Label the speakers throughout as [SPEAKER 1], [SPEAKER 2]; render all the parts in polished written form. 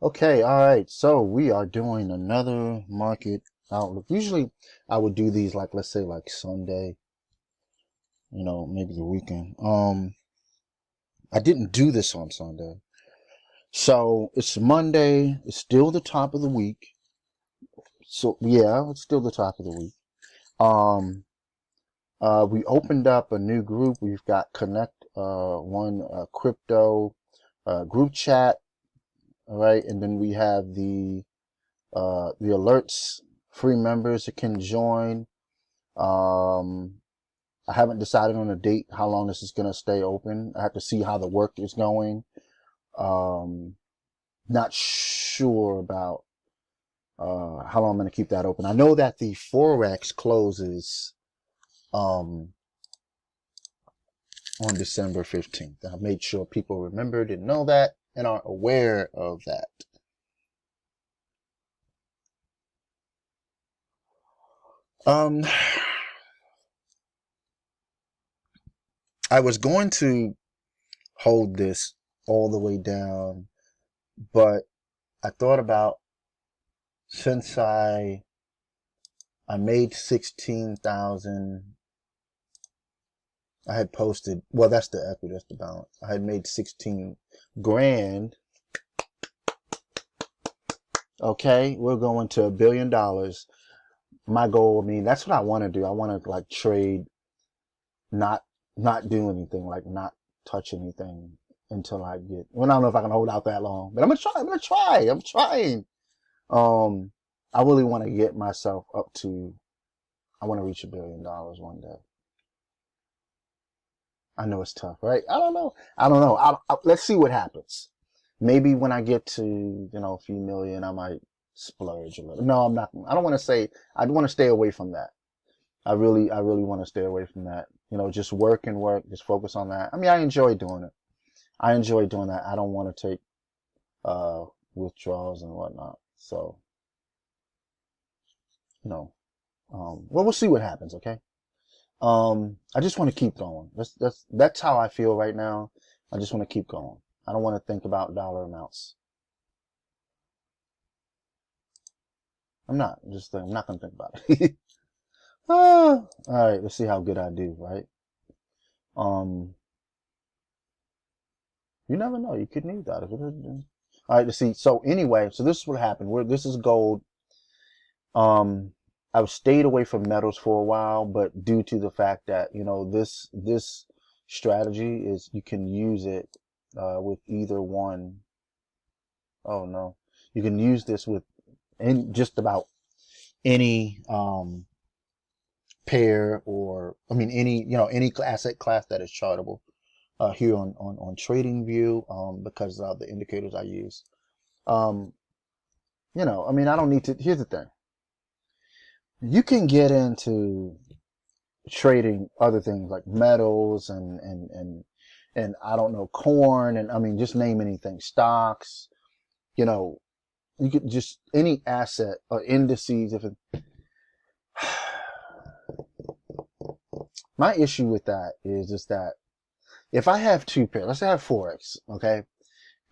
[SPEAKER 1] Okay, all right. So we are doing another market outlook. Usually I would do these like, let's say like Sunday, maybe the weekend. I didn't do this on Sunday. So it's Monday. It's still the top of the week. So yeah, it's still the top of the week. Um, we opened up a new group. We've got Connect, crypto, group chat. All right. And then we have the alerts, free members that can join. I haven't decided on a date, how long this is going to stay open. I have to see how the work is going. Not sure about, how long I'm going to keep that open. I know that the Forex closes, on December 15th. I made sure people remembered and know that and are aware of that. I was going to hold this all the way down, but I thought about, since I made 16,000, I had posted, well, that's the equity, that's the balance. I had made 16 grand. Okay, we're going to $1 billion. My goal, I mean, that's what I want to do. I want to like trade, not do anything, like not touch anything until I get, well, I don't know if I can hold out that long, but I'm trying. I really want to get myself up to, I want to reach $1 billion one day. I know it's tough, right? I don't know. Let's see what happens. Maybe when I get to, a few million, I might splurge a little. No, I'm not. I don't want to say, I'd want to stay away from that. I really want to stay away from that. Just work, just focus on that. I mean, I enjoy doing it. I don't want to take, withdrawals and whatnot. So, well, we'll see what happens. Okay. I just want to keep going. That's how I feel right now. I just want to keep going. I don't want to think about dollar amounts. I'm not going to think about it. All right. Let's see how good I do, right? You never know. You could need that. All right. Let's see. So anyway, so this is what happened. This is gold. I've stayed away from metals for a while, but due to the fact that, this strategy is, you can use it, with either one. Oh no, you can use this with just about any, pair, or, I mean, any asset class that is chartable, here on TradingView, because of the indicators I use. I mean, I don't need to, here's the thing. You can get into trading other things like metals and I don't know, corn, and I mean, just name anything, stocks, you could just, any asset or indices. My issue with that is just that if I have two pairs, let's say I have Forex, okay,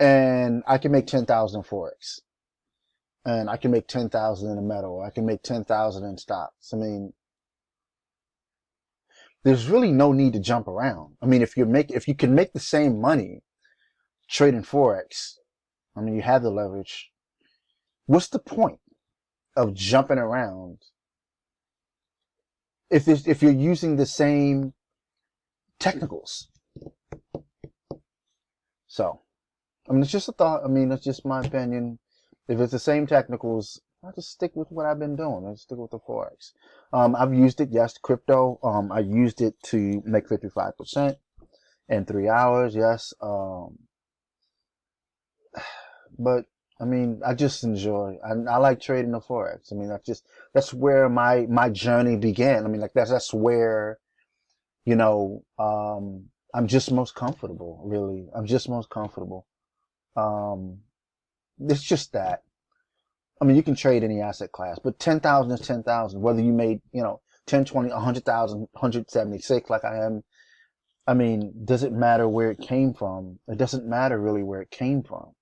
[SPEAKER 1] and I can make 10,000 Forex, and I can make 10,000 in a metal, I can make 10,000 in stocks. I mean, there's really no need to jump around. I mean, if you can make the same money trading Forex, I mean, you have the leverage. What's the point of jumping around if you're using the same technicals? So, I mean, it's just a thought. I mean, it's just my opinion. If it's the same technicals, I'll just stick with what I've been doing. I'll stick with the Forex. I've used it, yes, crypto. I used it to make 55% in 3 hours, yes. But I mean, I just enjoy, I like trading the Forex. I mean, that's where my journey began. I mean, like that's where, I'm just most comfortable, really. I'm just most comfortable. It's just that, I mean, you can trade any asset class, but 10,000 is 10,000, whether you made, 10, 20, 100,000, 176 like I am. I mean, does it matter where it came from? It doesn't matter really where it came from.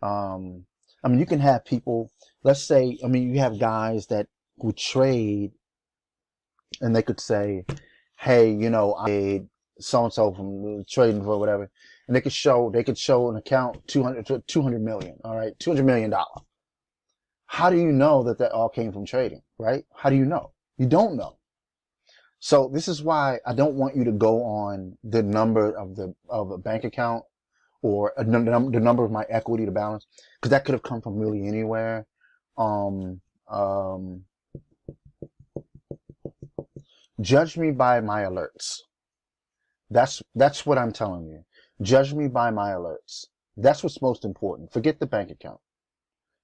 [SPEAKER 1] I mean, you can have people, let's say, I mean, you have guys that would trade and they could say, hey, you know, I paid so-and-so from trading for whatever. And they could show an account 200 million, all right, $200 million. How do you know that that all came from trading, right? How do you know? You don't know. So this is why I don't want you to go on the number of a bank account or the number of my equity to balance, because that could have come from really anywhere. Judge me by my alerts. That's what I'm telling you. Judge me by my alerts. That's what's most important. Forget the bank account.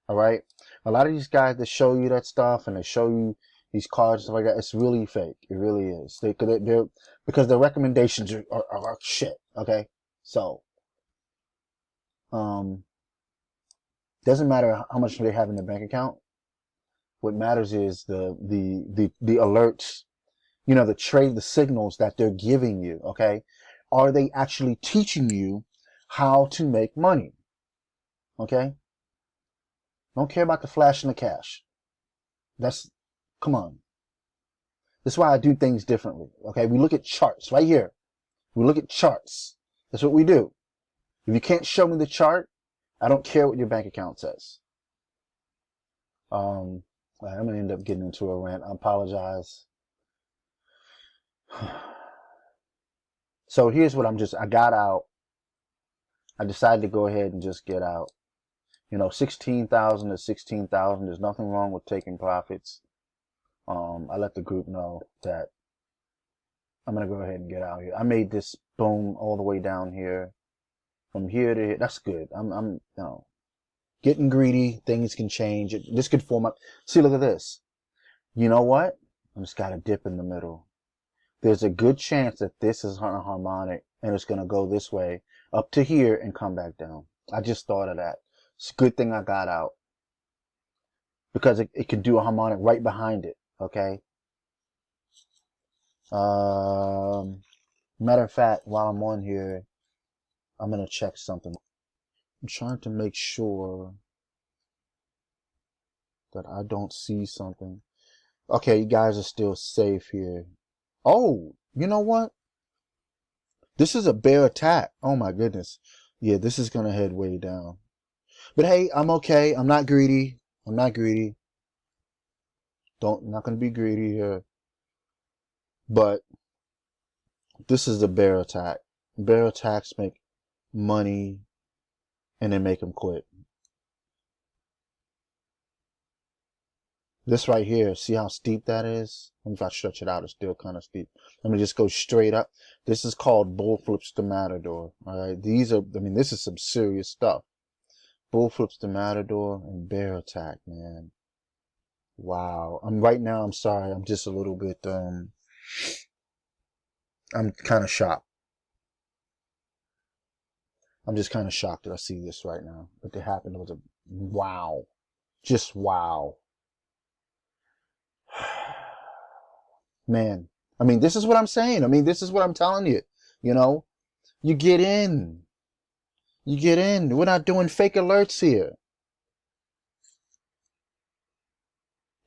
[SPEAKER 1] All right. A lot of these guys that show you that stuff and they show you these cards and stuff like that, it's really fake. It really is. Because their recommendations are shit. Okay. So, doesn't matter how much they have in their bank account. What matters is the alerts, you know, the signals that they're giving you. Okay. Are they actually teaching you how to make money? Okay. Don't care about the flash and the cash. Come on. That's why I do things differently. Okay. We look at charts right here. We look at charts. That's what we do. If you can't show me the chart, I don't care what your bank account says. I'm going to end up getting into a rant. I apologize. So here's what I got out. I decided to go ahead and just get out. You know, 16,000 to 16,000. There's nothing wrong with taking profits. I let the group know that I'm going to go ahead and get out here. I made this boom all the way down here. From here to here. That's good. I'm you know, getting greedy. Things can change. This could form up. See, look at this. You know what? I just got a dip in the middle. There's a good chance that this is a harmonic and it's going to go this way up to here and come back down. I just thought of that. It's a good thing I got out because it could do a harmonic right behind it. Okay. Matter of fact, while I'm on here, I'm going to check something. I'm trying to make sure that I don't see something. Okay, you guys are still safe here. Oh, you know what? This is a bear attack. Oh my goodness. Yeah, this is going to head way down. But hey, I'm okay. I'm not greedy. I'm not greedy. Not going to be greedy here. But this is a bear attack. Bear attacks make money and then make them quit. This right here, see how steep that is? If I stretch it out, it's still kind of steep. Let me just go straight up. This is called bull flips to matador. All right, this is some serious stuff. Bull flips to matador and bear attack, man. Wow. I'm sorry. I'm just a little bit, I'm kind of shocked. I'm just kind of shocked that I see this right now. But it happened. It was wow. Just wow. Man, I mean, this is what I'm saying. I mean, this is what I'm telling you. You know, you get in. You get in. We're not doing fake alerts here.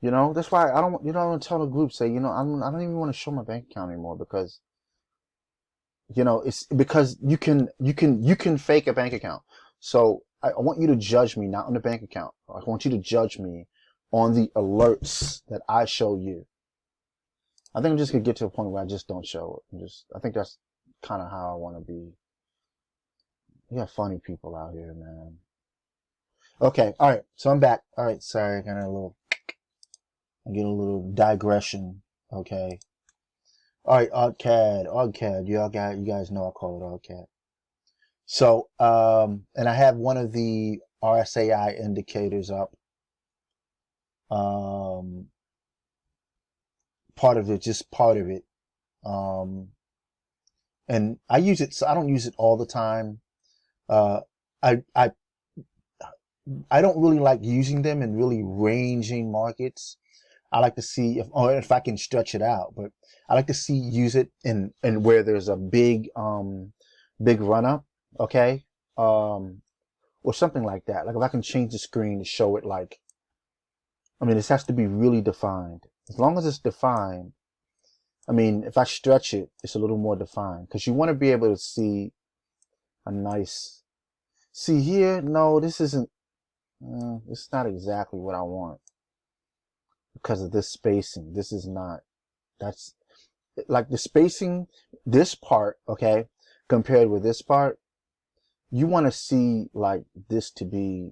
[SPEAKER 1] You know, that's why I don't tell the group, say, you know, I don't even want to show my bank account anymore because, you know, it's because you can fake a bank account. So I want you to judge me, not on the bank account. I want you to judge me on the alerts that I show you. I think I'm just gonna get to a point where I just don't show it. I think that's kind of how I want to be. You got funny people out here, man. Okay, all right. So I'm back. All right, sorry, I get a little digression. Okay. All right, AuggCAD. You guys know I call it AuggCAD. So, and I have one of the RSAI indicators up. Just part of it. And I use it, so I don't use it all the time. I don't really like using them in really ranging markets. I like to see if I can stretch it out, but I like to use it in where there's a big run up, okay? Or or something like that. Like if I can change the screen to show it like, I mean, this has to be really defined. As long as it's defined, I mean, if I stretch it, it's a little more defined because you want to be able to see a nice, see here, no, this isn't, it's not exactly what I want because of this spacing. This is not, that's like the spacing, this part, okay, compared with this part, you want to see like this to be,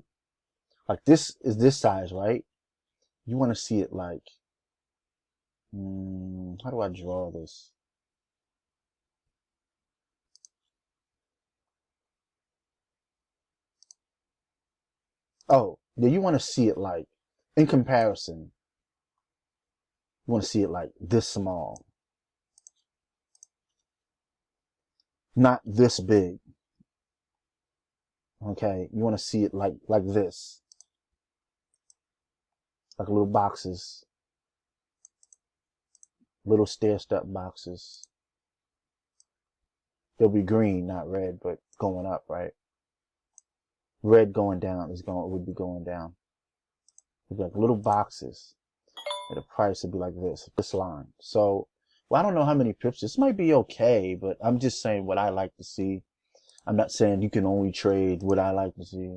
[SPEAKER 1] like this is this size, right? You want to see it like, how do I draw this? Oh, yeah, you want to see it like, in comparison, you want to see it like this small, not this big. Okay, you want to see it like this, like little boxes, little stair-step boxes. They'll be green, not red, but going up, right? Red going down would be going down. It'd be like little boxes. And the price would be like this line. So, well, I don't know how many pips. This might be okay, but I'm just saying what I like to see. I'm not saying you can only trade what I like to see.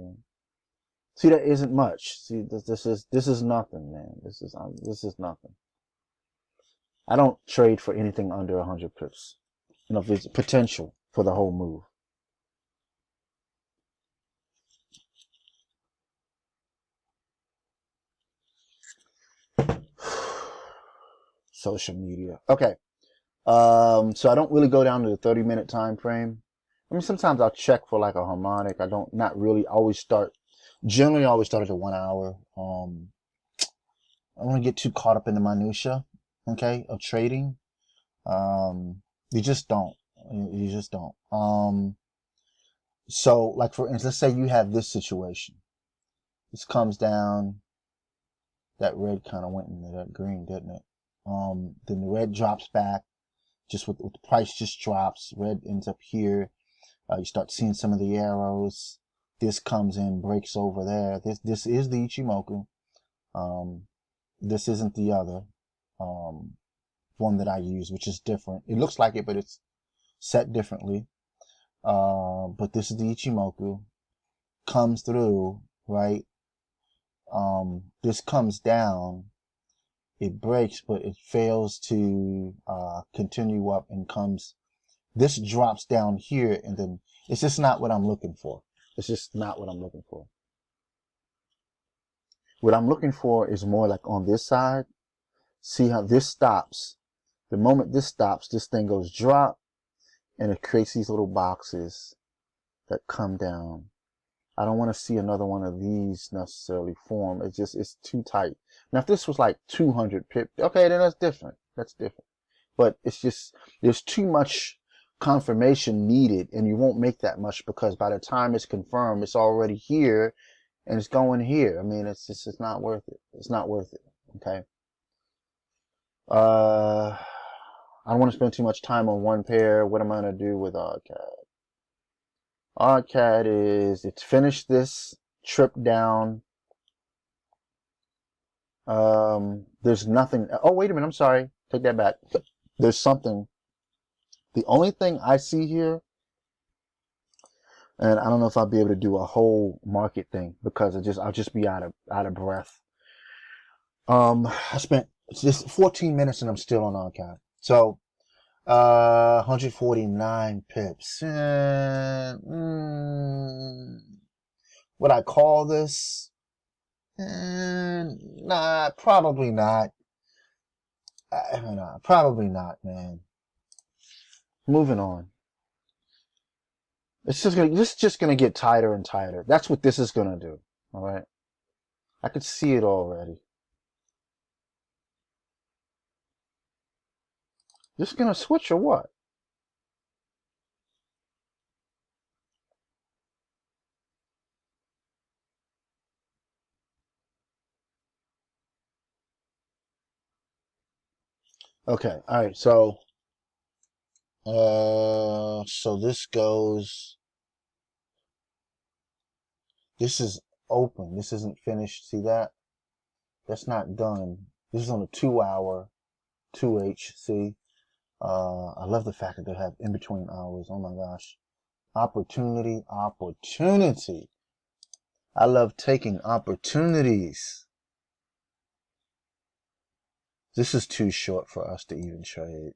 [SPEAKER 1] See, that isn't much. See, this is nothing, man. This is nothing. I don't trade for anything under 100 pips. You know, if it's potential for the whole move. Social media. Okay. So I don't really go down to the 30-minute time frame. I mean, sometimes I'll check for like a harmonic. I don't, not really always generally always start at the 1 hour. I don't want to get too caught up in the minutia, okay, of trading. You just don't. You just don't. So like for instance, let's say you have this situation. This comes down, that red kind of went into that green, didn't it? Then the red drops back, just with the price just drops. Red ends up here. You start seeing some of the arrows. This comes in, breaks over there. This is the Ichimoku. This isn't the other one that I use, which is different. It looks like it, but it's set differently. But this is the Ichimoku. Comes through, right? This comes down. It breaks, but it fails to continue up and comes. This drops down here, and then it's just not what I'm looking for. It's just not what I'm looking for. What I'm looking for is more like on this side. See how this stops. The moment this stops, this thing goes drop, and it creates these little boxes that come down. I don't want to see another one of these necessarily form. It's too tight. Now, if this was like 200 pip, okay, then that's different. That's different. But it's just, there's too much confirmation needed, and you won't make that much because by the time it's confirmed, it's already here and it's going here. I mean, it's not worth it. It's not worth it. Okay. I don't want to spend too much time on one pair. What am I going to do with AutoCAD? AutoCAD it's finished this trip down. There's nothing. Oh, wait a minute. I'm sorry. Take that back. There's something. The only thing I see here, and I don't know if I'll be able to do a whole market thing because I'll just be out of breath. I spent just 14 minutes and I'm still on AutoCAD. So, 149 pips. Would I call this? Nah, probably not. Nah, probably not, man. Moving on. This is just gonna get tighter and tighter. That's what this is gonna do. All right. I could see it already. Just gonna switch or what? Okay. All right. So this goes. This is open. This isn't finished. See that? That's not done. This is on a 2-hour, 2H. I love the fact that they have in between hours. Oh my gosh. Opportunity, opportunity. I love taking opportunities. This is too short for us to even trade.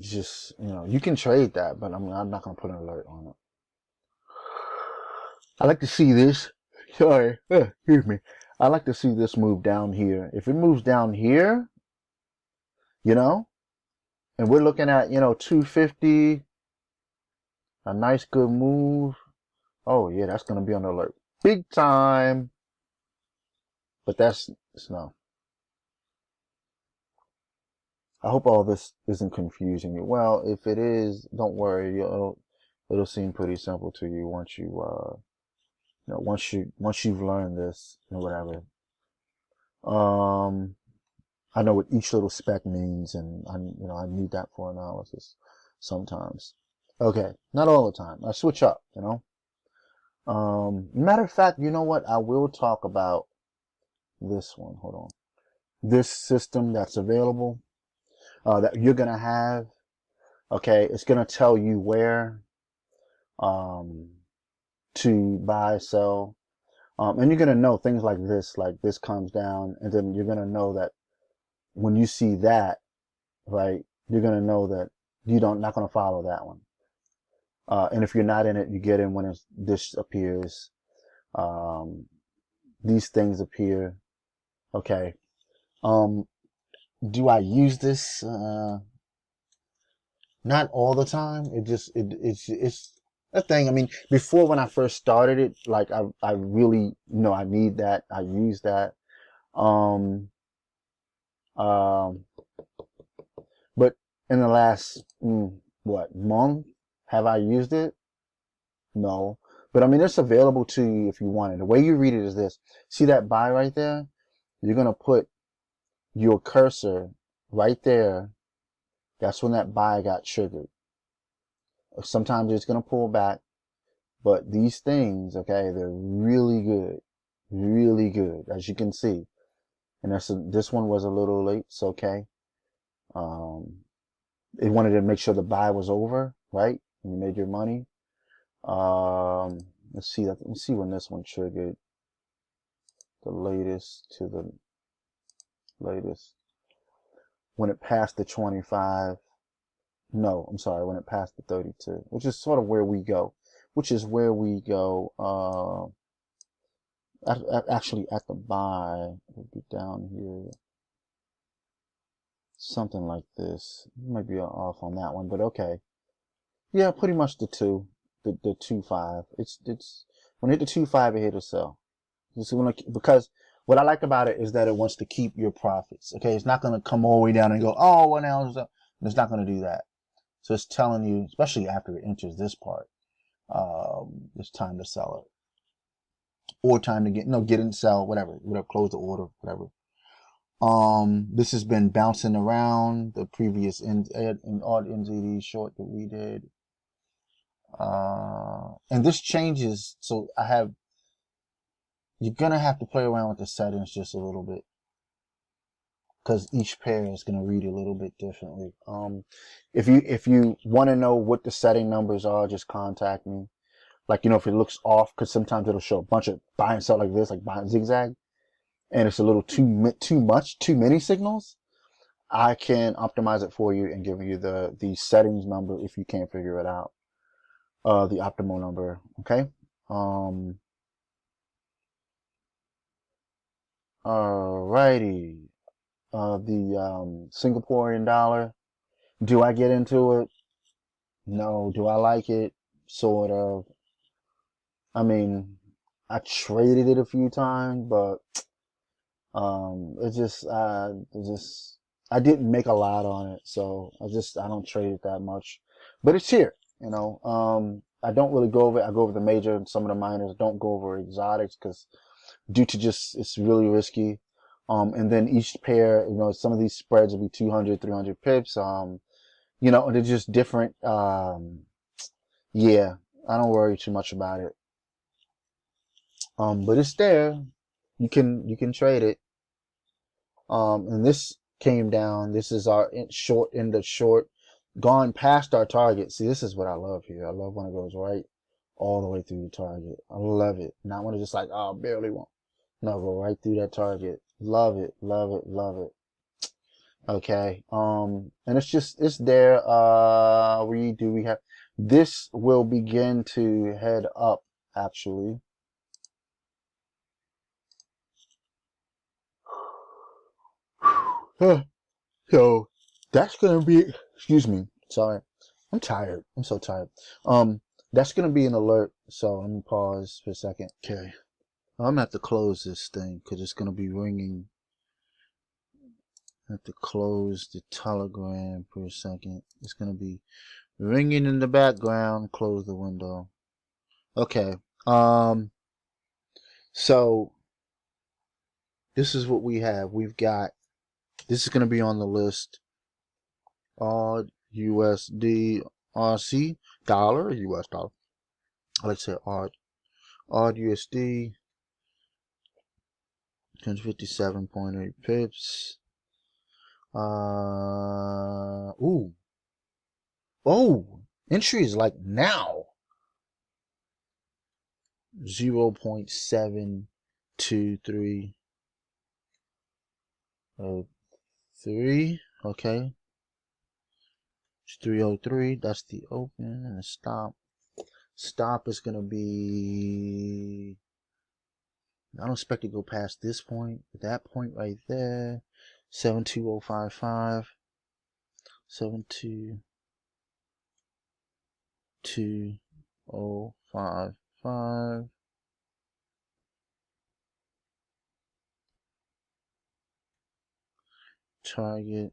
[SPEAKER 1] It's just, you can trade that, but I'm not going to put an alert on it. I like to see this. Sorry, excuse me. I like to see this move down here. If it moves down here, and we're looking at, 250, a nice good move. Oh yeah, that's going to be on the alert. Big time. But it's no. I hope all this isn't confusing you. Well, if it is, don't worry. It'll seem pretty simple to you once once you've learned this and whatever. I know what each little speck means, and I need that for analysis sometimes. Okay, not all the time. I switch up, Matter of fact, you know what? I will talk about this one. Hold on. This system that's available, that you're gonna have. Okay, it's gonna tell you where to buy, sell, and you're gonna know things like this comes down, and then you're gonna know that when you see that, right, you're gonna know that not gonna follow that one. And if you're not in it, you get in when this appears. These things appear. Okay. Do I use this? Not all the time. It's a thing. I mean, before when I first started it, like I really, I need that. I use that. But in the last, month, have I used it? No. But I mean, it's available to you if you want it. The way you read it is this. See that buy right there? You're going to put your cursor right there. That's when that buy got triggered. Sometimes it's going to pull back. But these things, okay, they're really good. Really good, as you can see. And this one was a little late. It's okay. It wanted to make sure the buy was over, right? And you made your money. Let's see when this one triggered. The latest to the latest. When it passed the 25. No, I'm sorry, when it passed the 32, which is sort of where we go. Actually at the buy, it would be down here. Something like this. You might be off on that one, but okay. Yeah, pretty much the 2.5. It's when it hit the 2.5, it hit a sell. Because what I like about it is that it wants to keep your profits. Okay, it's not going to come all the way down and go, oh, what else? It's not going to do that. So it's telling you, especially after it enters this part, it's time to sell it, or time to get in, sell, whatever, close the order, whatever. This has been bouncing around the previous odd NZD short that we did. And this changes, so you're gonna have to play around with the settings just a little bit, because each pair is gonna read a little bit differently. If you want to know what the setting numbers are, just contact me. Like, if it looks off, because sometimes it'll show a bunch of buy and sell like this, like buy and zigzag, and it's a little too many signals. I can optimize it for you and give you the settings number if you can't figure it out. The optimal number. Okay. Alrighty. The Singaporean dollar. Do I get into it? No. Do I like it? Sort of. I mean, I traded it a few times, but I didn't make a lot on it, so I don't trade it that much. But it's here, I don't really go over it. I go over the major and some of the minors. Don't go over exotics because due to it's really risky. And then each pair, some of these spreads will be 200, 300 pips. You know, they're just different. Yeah, I don't worry too much about it. But it's there. You can trade it. And this came down. This is our short end of short, gone past our target. See, this is what I love here. I love when it goes right all the way through the target. I love it. Not when it's just like, oh, barely won't. No, go right through that target. Love it, love it, love it. Okay. And it's there. We have, this will begin to head up actually. So that's gonna be, excuse me, sorry. I'm tired. I'm so tired. That's gonna be an alert. So let me pause for a second. Okay. I'm gonna have to close this thing because it's gonna be ringing. I have to close the Telegram for a second. It's gonna be ringing in the background. Close the window. Okay. So this is what we have. We've got, this is gonna be on the list. Odd USD RC dollar, US dollar. I like to say odd USD 157.8 pips. Ooh. Oh, entry is like now. 0.72303. Okay. 303. That's the open and the stop. Stop is gonna be, I don't expect to go past this point, but that point right there, 72055, 7222055. Target.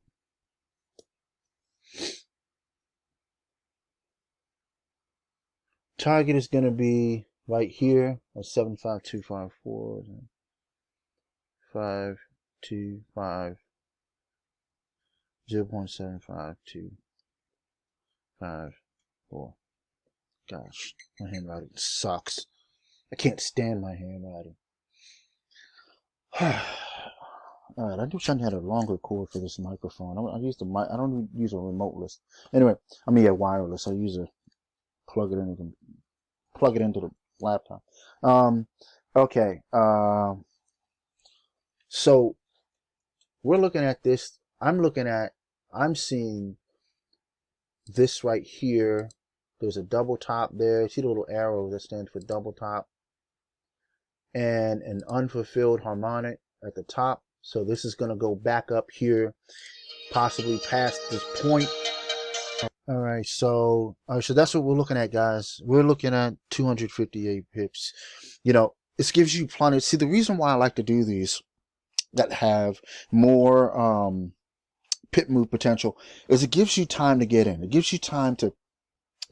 [SPEAKER 1] Target is gonna be right here at 75254. 525 0.75254. Gosh, my handwriting sucks. I can't stand my handwriting. Alright, I wish I had a longer cord for this microphone. I use the mic. I don't use a remoteless. Anyway, I mean, yeah, wireless. I use a plug it into the laptop. Okay. So we're looking at this. I'm seeing this right here. There's a double top there. See the little arrow that stands for double top, and an unfulfilled harmonic at the top. So this is going to go back up here, possibly past this point. All right, so that's what we're looking at, guys. We're looking at 258 pips. You know, this gives you plenty. See, the reason why I like to do these that have more pip move potential is it gives you time to get in. It gives you time to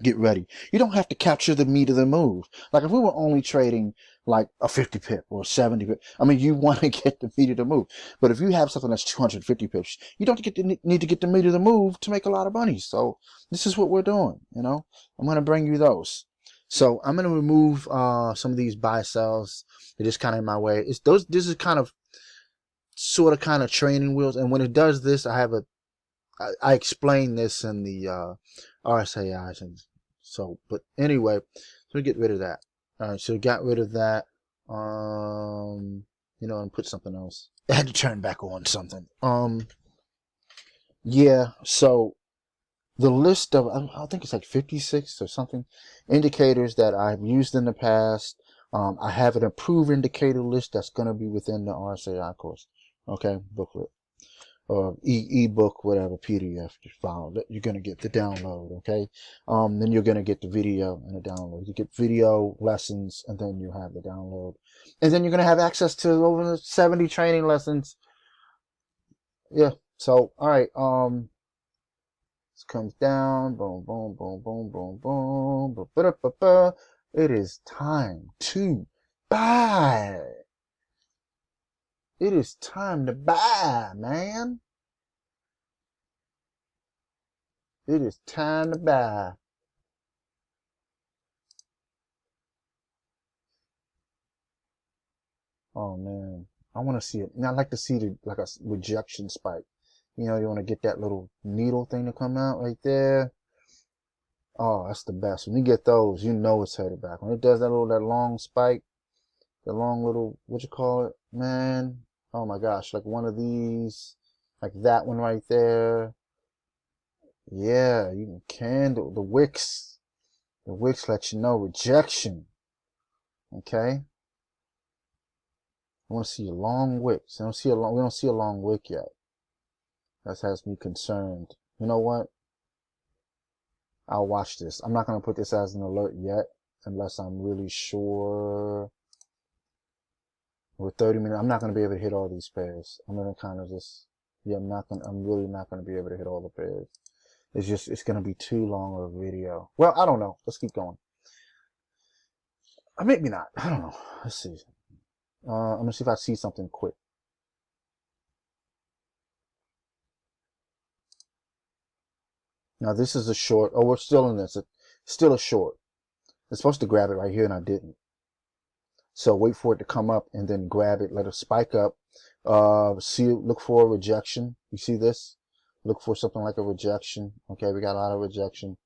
[SPEAKER 1] get ready. You don't have to capture the meat of the move. Like if we were only trading like a 50 pip or 70 pip, I mean, you want to get the meat of the move. But if you have something that's 250 pips, you don't need to get the meat of the move to make a lot of money. So this is what we're doing. You know, I'm going to bring you those. So I'm going to remove some of these buy sells. They're just kind of in my way. This is kind of kind of training wheels. And when it does this, I explain this in the RSAIs, and so, but anyway, so we get rid of that. All right, so we got rid of that. You know, and put something else. I had to turn back on something. Yeah. So the list of, I think it's like 56 or something indicators that I've used in the past. I have an approved indicator list that's going to be within the RSAI course. Okay, booklet. Or ebook, whatever, PDF file that you're going to get the download. Okay. Then you're going to get the video and the download. You get video lessons, and then you have the download, and then you're going to have access to over 70 training lessons. Yeah. So, all right. This comes down. Boom, boom, boom, boom, boom, boom. Ba-ba-da-ba-ba. It is time to buy. It is time to buy, man. It is time to buy. Oh man, I want to see it. And I like to see the like a rejection spike. You know, you want to get that little needle thing to come out right there. Oh, that's the best. When you get those, you know it's headed back. When it does that long spike, the long little, what you call it, man? Oh my gosh, like one of these, like that one right there. Yeah, you can candle the wicks. The wicks let you know rejection. Okay. I want to see a long wicks. We don't see a long wick yet. That has me concerned. You know what? I'll watch this. I'm not going to put this as an alert yet unless I'm really sure. With 30 minutes, I'm not going to be able to hit all these pairs. I'm going to kind of just, yeah, I'm really not going to be able to hit all the pairs. It's going to be too long of a video. Well, I don't know. Let's keep going. Maybe not. I don't know. Let's see. I'm going to see if I see something quick. Now this is a short. Oh, we're still in this. It's still a short. It's supposed to grab it right here and I didn't. So wait for it to come up and then grab it. Let it spike up. Look for a rejection. You see this? Look for something like a rejection. Okay, we got a lot of rejection.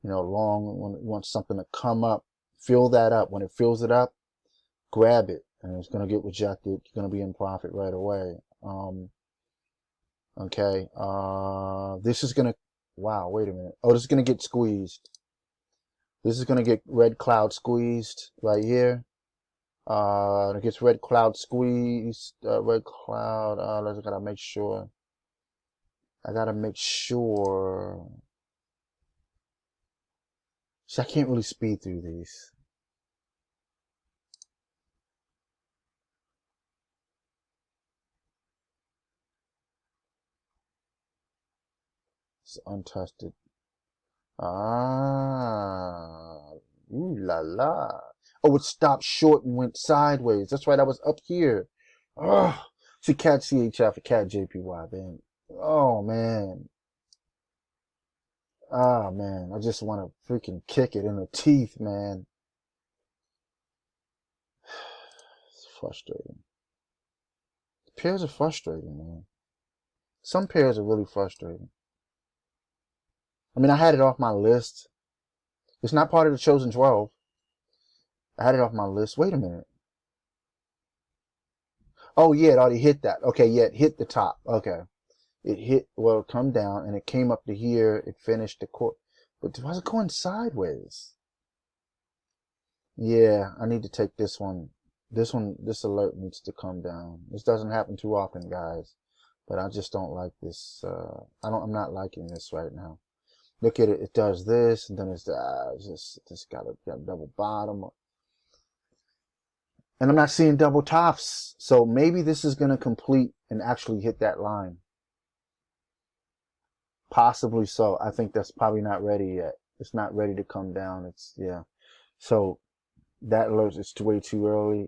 [SPEAKER 1] You know, when it wants something to come up, fill that up. When it fills it up, grab it, and it's going to get rejected. You're going to be in profit right away. Okay, this is going to, wow, wait a minute. Oh, this is going to get squeezed. This is going to get red cloud squeezed right here. It gets red cloud squeezed, red cloud, I gotta make sure. See, I can't really speed through these. It's untested. Ooh la la. Oh, it stopped short and went sideways. That's right, I was up here. Ugh. See, cat CHF, cat JPY, man. Oh, man. Ah, man. I just want to freaking kick it in the teeth, man. It's frustrating. Pairs are frustrating, man. Some pairs are really frustrating. I mean, I had it off my list. It's not part of the chosen 12. I had it off my list. Wait a minute. Oh, yeah, it already hit that. Okay, yeah, it hit the top. Okay. It hit, well, it come down, and it came up to here. It finished the court. But why is it going sideways? Yeah, I need to take this one. This alert needs to come down. This doesn't happen too often, guys. But I just don't like this. I'm not liking this right now. Look at it. It does this, and then it's just got a double bottom. And I'm not seeing double tops. So maybe this is going to complete and actually hit that line. Possibly so. I think that's probably not ready yet. It's not ready to come down. Yeah. So that alert is way too early.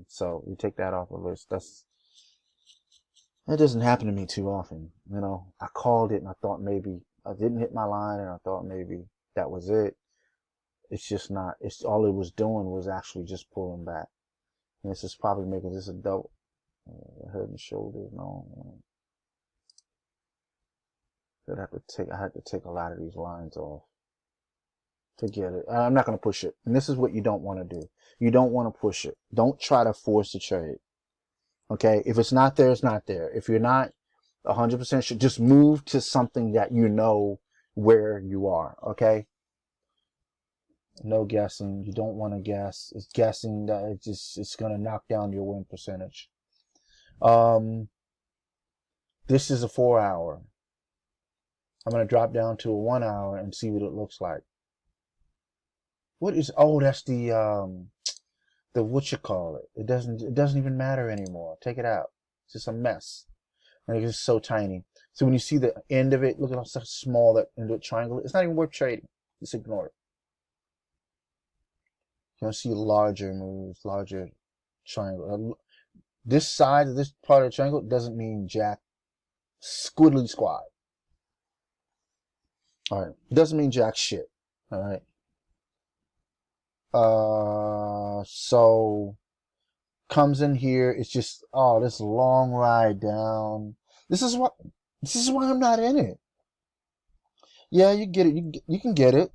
[SPEAKER 1] So we take that off the list. That doesn't happen to me too often. You know, I called it and I thought maybe I didn't hit my line and I thought maybe that was it. It's just not. It's all it was doing was actually just pulling back. And this is probably making this a double. Head and shoulders. No. I had to take a lot of these lines off. Forget it. I'm not going to push it. And this is what you don't want to do. You don't want to push it. Don't try to force the trade. Okay? If it's not there, it's not there. If you're not 100% sure, just move to something that you know where you are. Okay? No guessing. You don't want to guess. It's guessing that it's going to knock down your win percentage. This is a 4 hour. I'm going to drop down to a 1 hour and see what it looks like. What is, oh, that's the what you call it. It doesn't even matter anymore. Take it out. It's just a mess. And it's so tiny. So when you see the end of it, look at how small that end of the triangle. It's not even worth trading. Just ignore it. You want to see larger moves, larger triangle. This side of this part of the triangle doesn't mean jack squiddly squat. All right. It doesn't mean jack shit. All right. So comes in here. It's just, oh, this long ride down. This is what, this is why I'm not in it. Yeah, you get it. You can get it.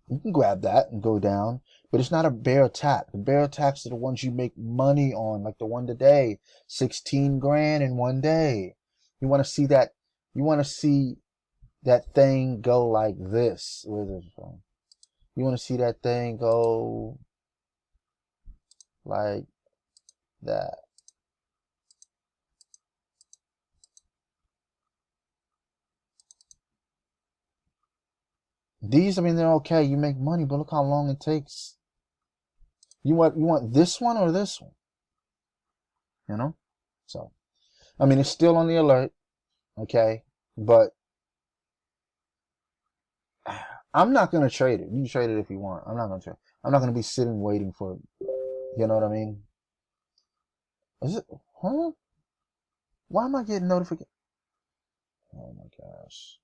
[SPEAKER 1] You can grab that and go down, but it's not a bear attack. The bear attacks are the ones you make money on, like the one today, 16 grand in one day. You want to see that? You want to see that thing go like this? Where's it from? You want to see that thing go like that? These, I mean, they're okay. You make money, but look how long it takes. You want this one or this one? You know? So, I mean, it's still on the alert, okay? But I'm not gonna trade it. You can trade it if you want. I'm not gonna trade. I'm not gonna be sitting waiting for it. You know what I mean? Is it? Huh? Why am I getting notification? Oh my gosh.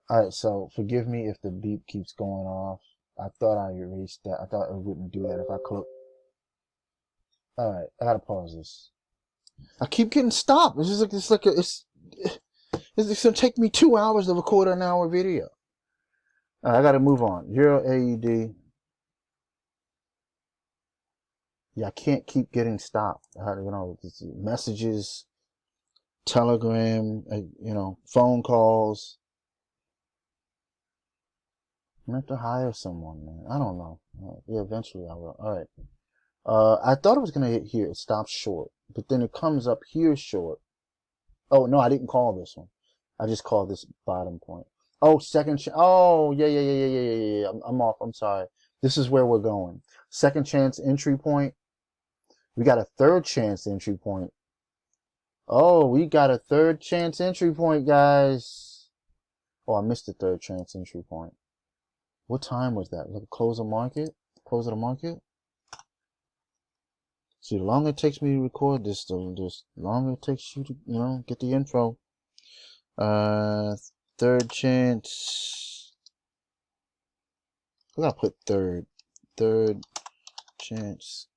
[SPEAKER 1] All right, so forgive me if the beep keeps going off. I thought I erased that. I thought it wouldn't do that if I click. All right, I gotta pause this. I keep getting stopped. It's gonna take me 2 hours to record an hour video. All right, I gotta move on. Euro AUD. Yeah, I can't keep getting stopped. Messages, Telegram, phone calls. I'm gonna have to hire someone, man. I don't know. Yeah, eventually I will. All right. I thought it was gonna hit here. It stops short, but then it comes up here short. Oh no, I didn't call this one. I just called this bottom point. Oh, oh, yeah. I'm off. I'm sorry. This is where we're going. Second chance entry point. We got a third chance entry point. Oh, we got a third chance entry point, guys. Oh, I missed the third chance entry point. What time was that? Look, close of market? Close of the market? See, the longer it takes me to record this, the longer it takes you to, get the info. Third chance. I gotta put third. Third chance.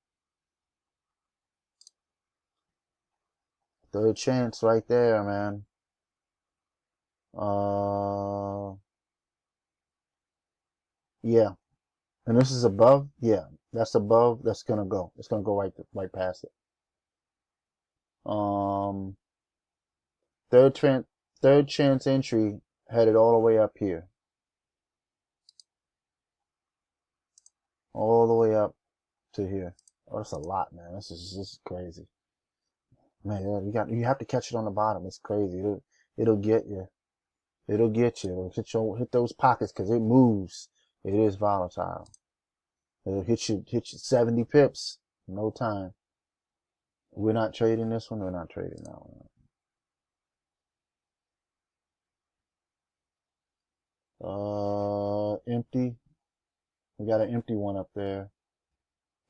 [SPEAKER 1] Third chance right there, man. Yeah. And this is above? Yeah. That's above. That's gonna go. It's gonna go right past it. Third chance entry headed all the way up here. All the way up to here. Oh, that's a lot, man. This is crazy. Man, you have to catch it on the bottom. It's crazy. It'll get you. It'll get you. It'll hit those pockets because it moves. It is volatile. It'll hit you 70 pips. No time. We're not trading this one. We're not trading that one. Empty. We got an empty one up there.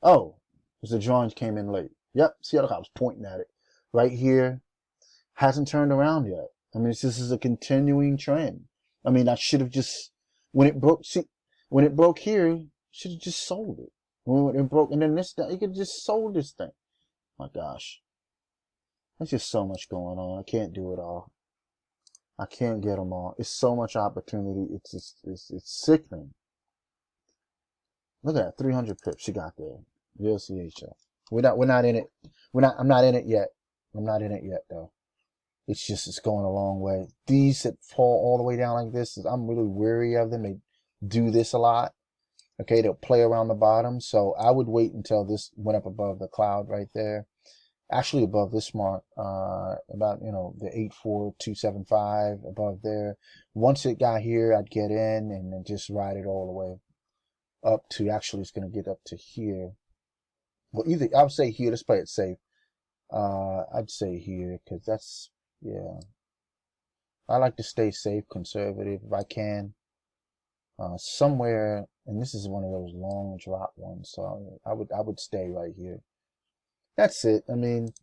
[SPEAKER 1] Oh, because the drawings came in late. Yep. See how I was pointing at it. Right here. Hasn't turned around yet. I mean, this is a continuing trend. I mean, I should have just, when it broke here, should have just sold it. When it broke, and then this, you could just sold this thing. My gosh. There's just so much going on. I can't do it all. I can't get them all. It's so much opportunity. It's sickening. Look at that, 300 pips she got there. Jbc Chf. We're not in it. I'm not in it yet. I'm not in it yet though. It's going a long way. These that fall all the way down like this, I'm really weary of them. They do this a lot. Okay, they'll play around the bottom. So I would wait until this went up above the cloud right there. Actually above this mark, about, the 84275 above there. Once it got here, I'd get in and then just ride it all the way up to, actually it's going to get up to here. Well, I would say here, let's play it safe. I'd say here, because that's, yeah. I like to stay safe, conservative if I can. Somewhere, and this is one of those long drop ones, so I would stay right here. That's it. I mean,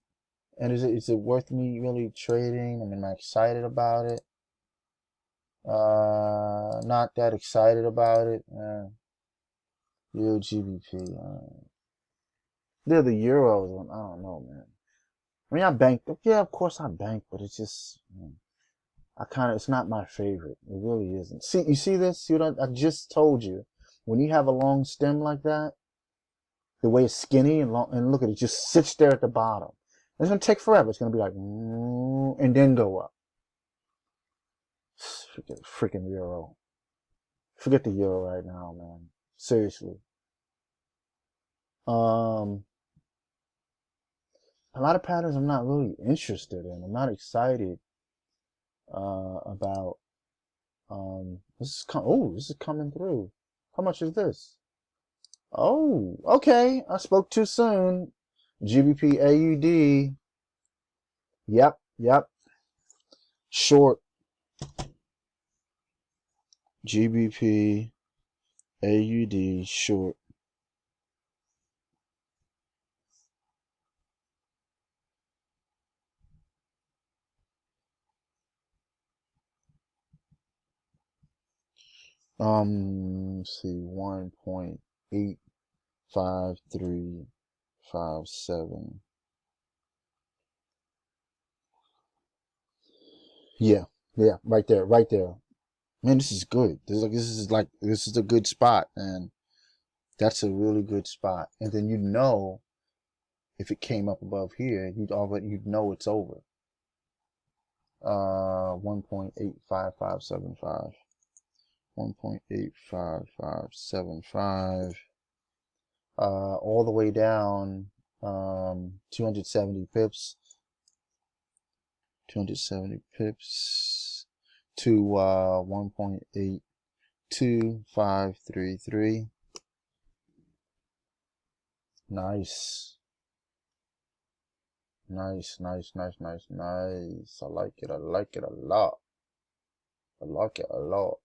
[SPEAKER 1] and is it worth me really trading? I mean, am I excited about it? Not that excited about it. Euro GBP. They're the euros. I don't know, man. I mean, I banked. Yeah, of course I banked, but it's just, it's not my favorite. It really isn't. See, you see this? See what I just told you? When you have a long stem like that, the way it's skinny and long, and look at it, just sits there at the bottom. It's gonna take forever. It's gonna be like, and then go up. Forget freaking euro. Forget the euro right now, man. Seriously. A lot of patterns I'm not really interested in. I'm not excited about. This is coming through. How much is this? Oh, okay. I spoke too soon. GBP AUD. Yep. Short. GBP AUD short. Let's see, 1.85357. Yeah, right there. Man, this is good. This is a good spot, man. That's a really good spot. And then if it came up above here, you'd know it's over. 1.85575. 1.85575. All the way down 270 pips. 270 pips to 1.82533. Nice. Nice. I like it a lot. I like it a lot.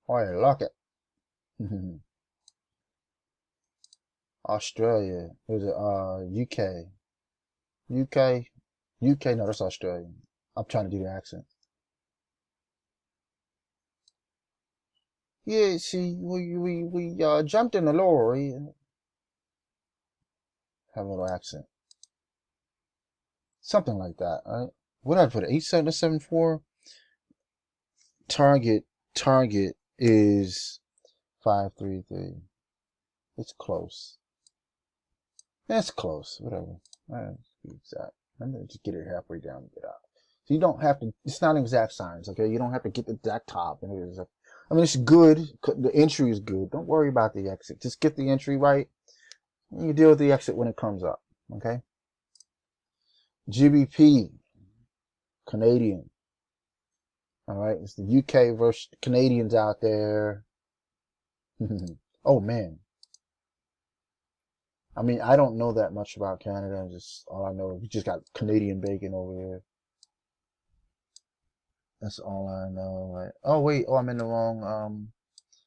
[SPEAKER 1] I like it. Australia. Was it UK? UK? No, that's Australian. I'm trying to do the accent. Yeah, see, we jumped in the lorry. Have a little accent. Something like that, right? What did I put? 8774? Target is 533. It's close. That's close. Whatever. Be exact. I'm gonna just get it halfway down and get out. So you don't have to. It's not exact science, okay? You don't have to get the exact top. I mean, it's good. The entry is good. Don't worry about the exit. Just get the entry right. And you deal with the exit when it comes up. Okay. GBP Canadian. All right. It's the UK versus Canadians out there. Oh man. I mean, I don't know that much about Canada. All I know, we just got Canadian bacon over here. That's all I know. Right? Oh wait. Oh, I'm in the wrong.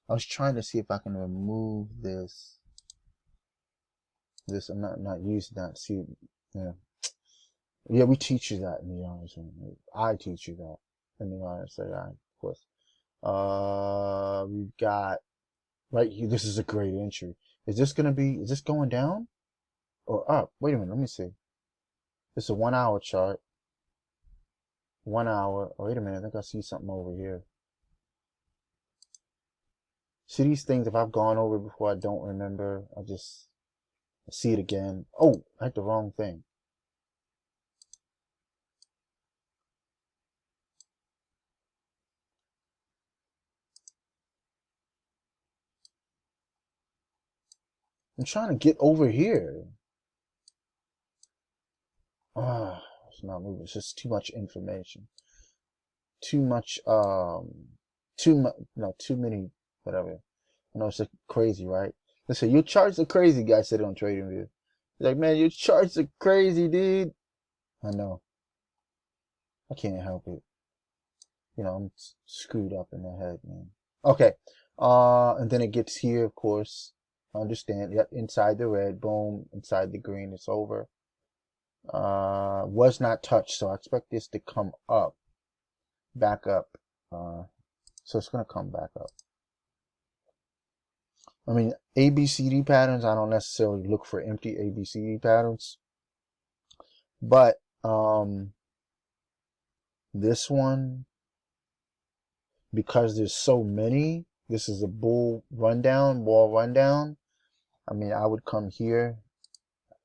[SPEAKER 1] I was trying to see if I can remove this. I'm not using that. See, yeah, we teach you that in the honors. I teach you that in the honors. Of course. We've got right here. This is a great entry. Is this going down or up? Wait a minute. Let me see. This is a 1 hour chart. 1 hour. Oh, wait a minute. I think I see something over here. See these things, if I've gone over before, I don't remember. I see it again. Oh, I hit the wrong thing. I'm trying to get over here. It's not moving. It's just too much information. Too many, whatever. I know it's like crazy, right? Listen, your charts are crazy, guys said it on TradingView. He's like, man, your charts are crazy, dude. I know. I can't help it. I'm screwed up in the head, man. Okay. And then it gets here, of course. Understand. Yep, inside the red, boom, inside the green, it's over. Was not touched, so I expect this to come up. back up. So it's going to come back up. I mean, ABCD patterns, I don't necessarily look for empty ABCD patterns. But this one, because there's so many, this is a ball rundown. I mean, I would come here,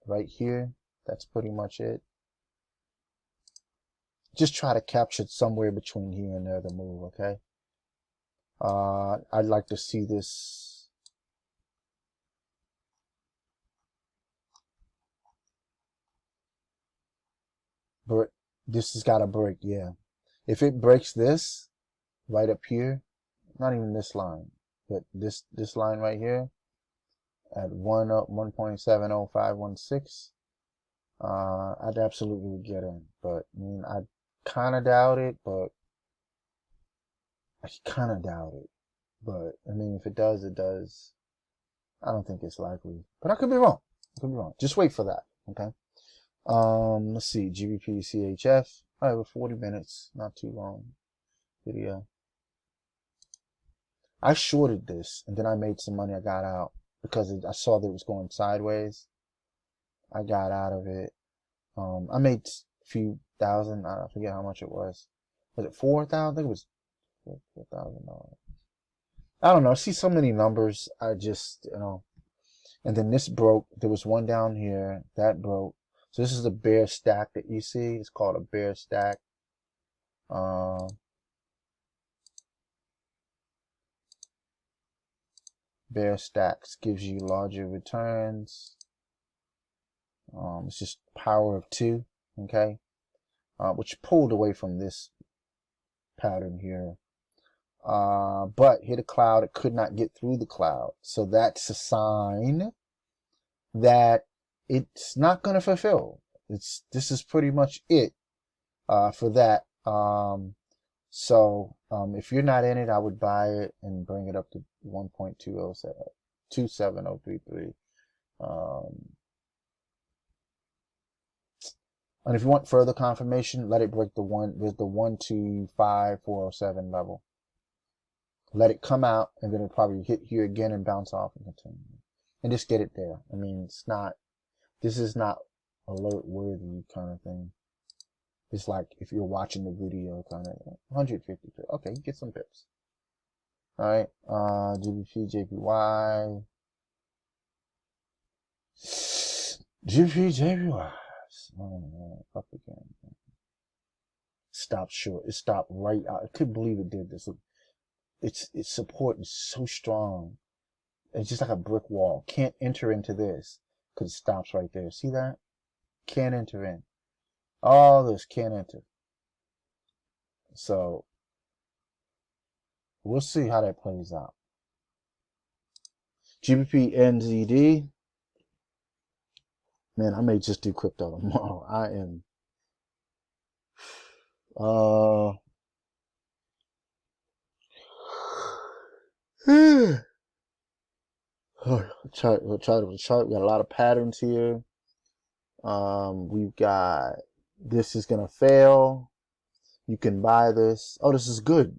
[SPEAKER 1] right here. That's pretty much it. Just try to capture somewhere between here and there the move, okay? I'd like to see this. But this has got to break, yeah. If it breaks this right up here, not even this line, but this line right here at 1.70516, I'd absolutely get in. But I mean, I kind of doubt it, but I kind of doubt it. But I mean, if it does, it does. I don't think it's likely, but I could be wrong. I could be wrong. Just wait for that, okay? Let's see, Gbp Chf. All right, we're 40 minutes, not too long video. I shorted this, and then I made some money. I got out because I saw that it was going sideways. I got out of it. I made a few thousand. I forget how much it was. Was it 4,000? I think it was $4,000. I don't know. I see so many numbers. I just, you know. And then this broke. There was one down here that broke. So this is a bear stack that you see. It's called a bear stack. Bear stacks gives you larger returns. It's just power of 2, okay? Which pulled away from this pattern here. But hit a cloud. It could not get through the cloud. So that's a sign that it's not going to fulfill. This is pretty much it for that. If you're not in it, I would buy it and bring it up to 1.27033. And if you want further confirmation, let it break the 125,407 level. Let it come out, and then it'll probably hit here again and bounce off and continue. And just get it there. I mean, this is not alert worthy kind of thing. It's like if you're watching the video kind of 150. Okay, get some pips. All right, Gbp Jpy. Gbp Jpy. Oh man, up again. Stopped short. It stopped right out. I couldn't believe it did this. Its support is so strong. It's just like a brick wall. Can't enter into this because it stops right there. See that? Can't enter in. All this can't enter. So we'll see how that plays out. Gbp NZD. Man, I may just do crypto tomorrow. I am. Chart. We got a lot of patterns here. We've got this is gonna fail. You can buy this. Oh, this is good.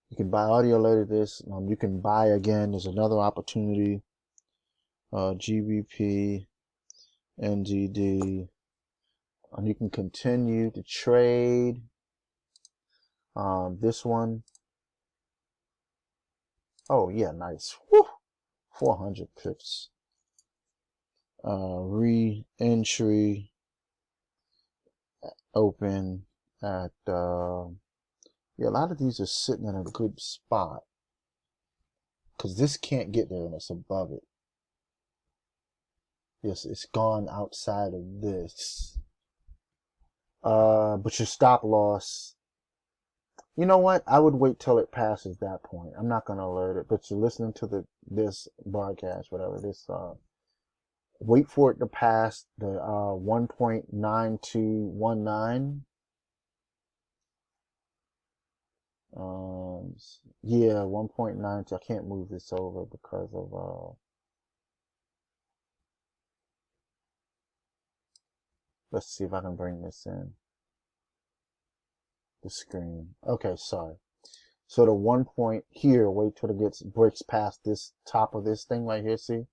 [SPEAKER 1] You can buy audio later. This. You can buy again. There's another opportunity. Gbp NZD. And you can continue to trade. This one. Oh yeah, nice. Woo! 400 pips. Re-entry open at yeah, a lot of these are sitting in a good spot because this can't get there and it's above it. Yes, it's gone outside of this. But your stop loss, you know what? I would wait till it passes that point. I'm not gonna alert it, but you're listening to this broadcast, whatever this wait for it to pass the 1.9219. Yeah, 1.92. I can't move this over because of let's see if I can bring this in. the screen. Okay, sorry. So the 1 point here, wait till it breaks past this top of this thing right here, see?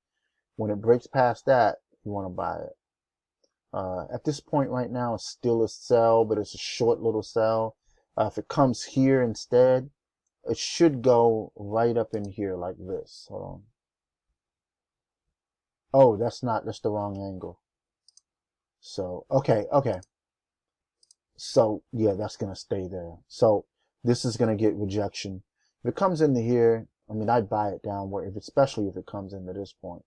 [SPEAKER 1] When it breaks past that, you want to buy it. At this point right now, it's still a sell, but it's a short little sell. If it comes here instead, it should go right up in here like this. Hold on. Oh, that's the wrong angle. So, okay. So, yeah, that's going to stay there. So, this is going to get rejection. If it comes into here, I mean, I'd buy it down where, especially if it comes into this point.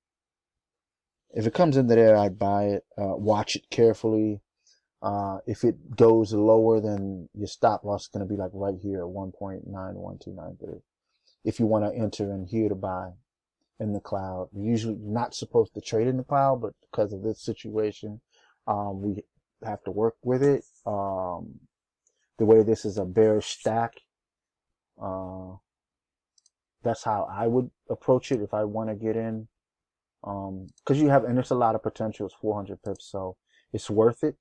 [SPEAKER 1] If it comes into there, I'd buy it. Watch it carefully. If it goes lower, then your stop loss is going to be like right here at 1.91293. If you want to enter in here to buy in the cloud, you're usually not supposed to trade in the cloud, but because of this situation, we have to work with it. The way this is a bearish stack, that's how I would approach it if I want to get in. Cause and there's a lot of potential. It's 400 pips. So it's worth it.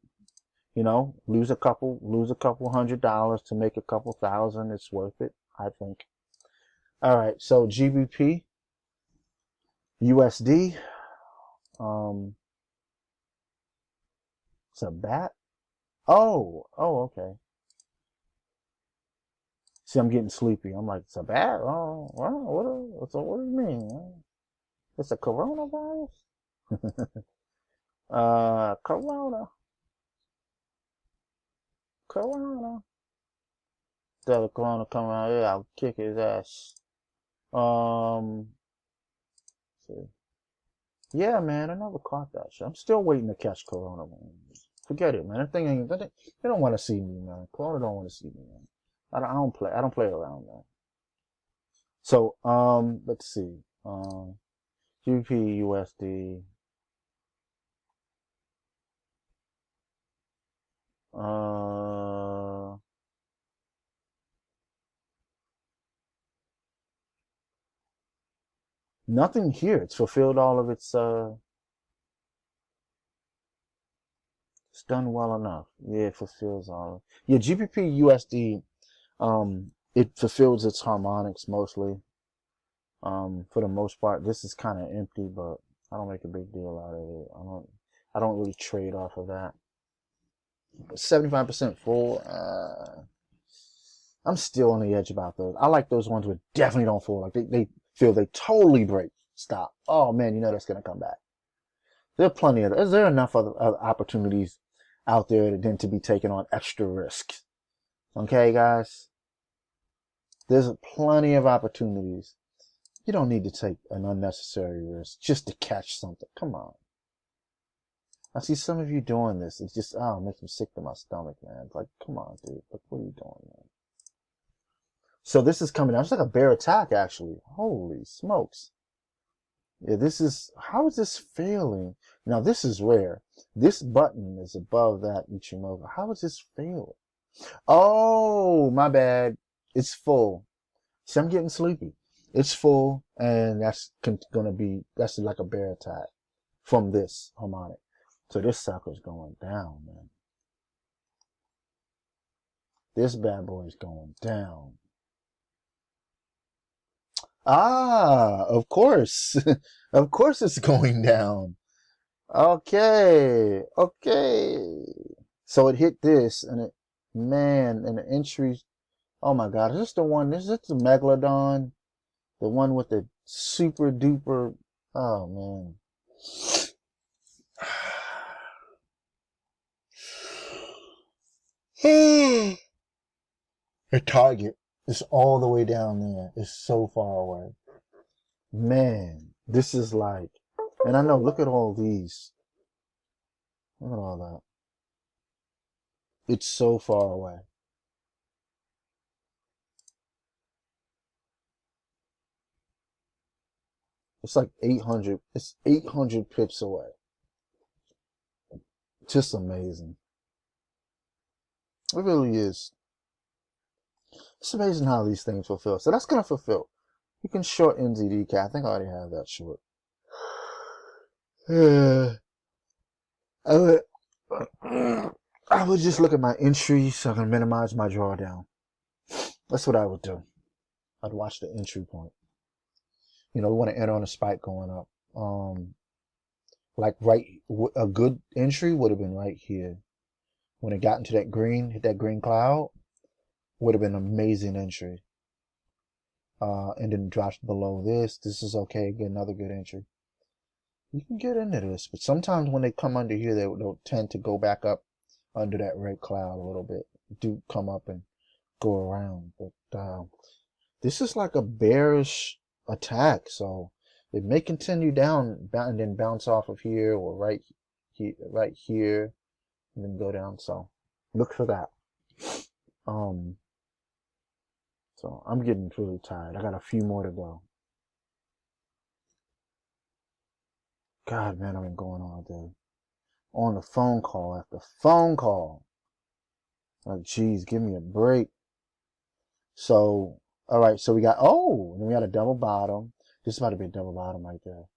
[SPEAKER 1] You know, lose a couple $100 to make a couple thousand. It's worth it, I think. All right. So GBP USD, it's a bat. Oh, okay. See, I'm getting sleepy. I'm like, it's a bat? Oh, well, what do you mean? It's a coronavirus? Corona. Tell the corona come around here, I'll kick his ass. See. Yeah, man, I never caught that shit. I'm still waiting to catch corona, man. Forget it, man. That thing ain't, they don't want to see me, man. Corona don't want to see me, man. I don't play around, man. So, let's see. Gbp USD. Nothing here. It's fulfilled all of its, it's done well enough. Yeah, it fulfills all of it. Yeah, GBP USD, it fulfills its harmonics mostly. For the most part, this is kind of empty, but I don't make a big deal out of it. I don't really trade off of that. 75% full. I'm still on the edge about those. I like those ones that definitely don't fall. Like they feel they totally break. Stop. Oh man, you know that's gonna come back. There are plenty of. Is there enough other opportunities out there than to be taking on extra risks? Okay, guys. There's plenty of opportunities. You don't need to take an unnecessary risk just to catch something. Come on. I see some of you doing this. It's just, it makes me sick to my stomach, man. It's like, come on, dude. Like, what are you doing, man? So this is coming out. It's like a bear attack, actually. Holy smokes. Yeah, how is this failing? Now, this is rare. This button is above that Ichimoku. How is this failing? Oh, my bad. It's full. See, I'm getting sleepy. It's full, and that's like a bear attack from this harmonic. So this sucker's going down, man. This bad boy is going down. Ah, of course. Of course it's going down. Okay. So it hit this, and and the entry. Oh my God, is this the one? Is this the Megalodon? The one with the super duper. Oh man. The target is all the way down there. It's so far away. Man, this is like, and I know, look at all these. Look at all that. It's so far away. It's like 800. It's 800 pips away. Just amazing. It really is. It's amazing how these things fulfill. So that's going to fulfill. You can short NZDK. I think I already have that short. I would just look at my entry so I can minimize my drawdown. That's what I would do. I'd watch the entry point. You know, we want to enter on a spike going up. Like a good entry would have been right here. When it got into that green, hit that green cloud, would have been an amazing entry. And then drops below this. This is okay. Get another good entry. You can get into this, but sometimes when they come under here, they'll tend to go back up under that red cloud a little bit. Do come up and go around, but this is like a bearish attack, so it may continue down and then bounce off of here or right here, and then go down. So look for that. So I'm getting really tired. I got a few more to go. God, man, I've been going all day on the phone call after phone call. Like, geez, give me a break. So, all right, so we got, and then we got a double bottom. This is about to be a double bottom right there.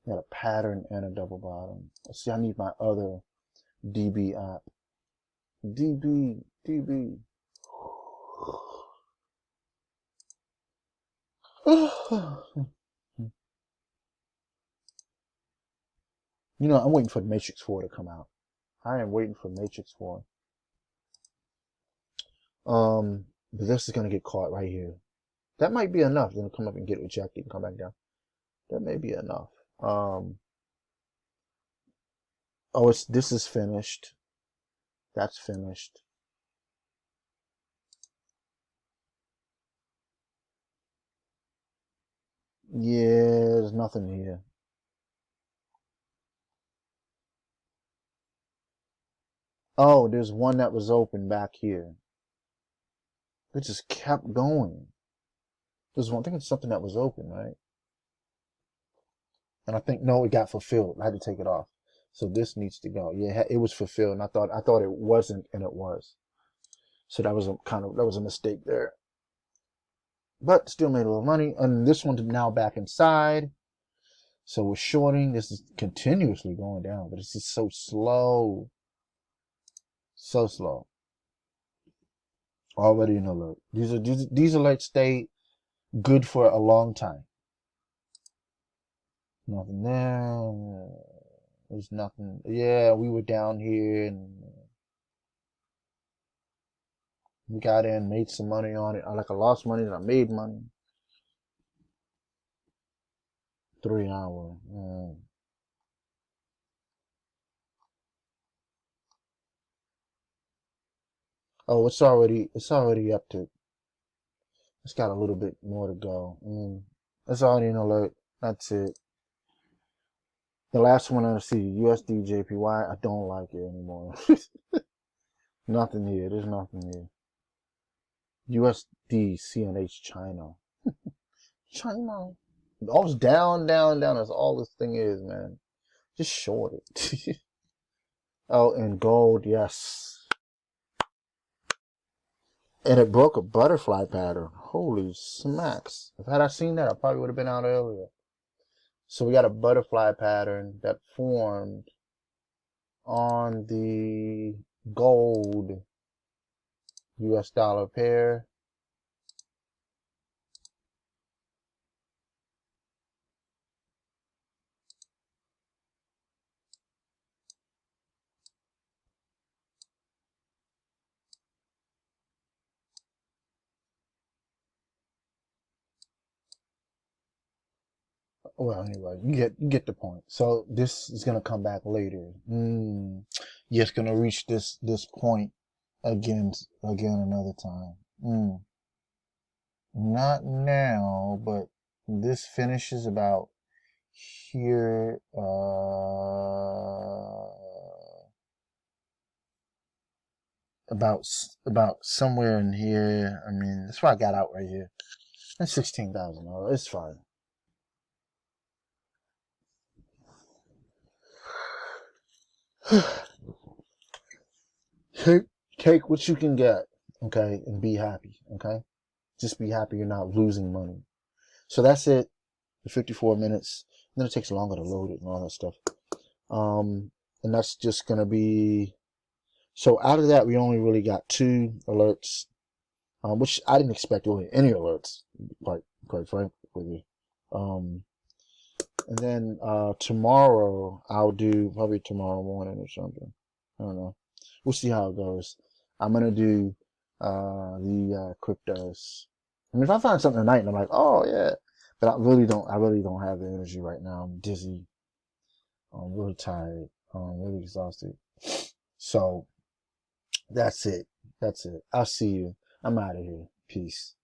[SPEAKER 1] We got a pattern and a double bottom. Let's see, I need my other DB app. DB. You know, I'm waiting for the Matrix 4 to come out. I am waiting for Matrix 4. But this is gonna get caught right here. That might be enough. Then come up and get rejected and come back down. That may be enough. This is finished. That's finished. Yeah, there's nothing here. Oh, there's one that was open back here. It just kept going. There's one, I think it's something that was open, right? And I think, no, it got fulfilled. I had to take it off. So this needs to go. Yeah, it was fulfilled. And I thought it wasn't, and it was. So that was a mistake there. But still made a little money. And this one's now back inside. So we're shorting. This is continuously going down, but it's just so slow. So slow. Already an alert. These alerts stay good for a long time. Nothing there. There's nothing. Yeah, we were down here and we got in, made some money on it. I lost money and I made money. 3 hour. Oh, it's already up to. It's got a little bit more to go. It's already an alert. That's it. The last one I see, USD Jpy. I don't like it anymore. Nothing here. There's nothing here. USD CNH China. China. All down. That's all this thing is, man. Just short it. Oh, and gold, yes. And it broke a butterfly pattern. Holy smacks. Had I seen that, I probably would have been out earlier. So we got a butterfly pattern that formed on the gold US dollar pair. Well, anyway, you get the point. So this is gonna come back later. Yeah, it's gonna reach this point again another time. Not now, but this finishes about here. About somewhere in here. I mean, that's why I got out right here. That's $16,000. It's fine. Take what you can get, okay, and be happy, okay? Just be happy you're not losing money. So that's it. The 54 minutes. And then it takes longer to load it and all that stuff. And And that's just going to be, so out of that, we only really got 2 alerts, which I didn't expect really any alerts, quite frank with you. And then tomorrow, I'll do probably tomorrow morning or something. I don't know. We'll see how it goes. I'm going to do the cryptos. I mean, if I find something tonight and I'm like, oh yeah, but I really don't have the energy right now. I'm dizzy. I'm really tired. I'm really exhausted. So that's it. I'll see you. I'm out of here. Peace.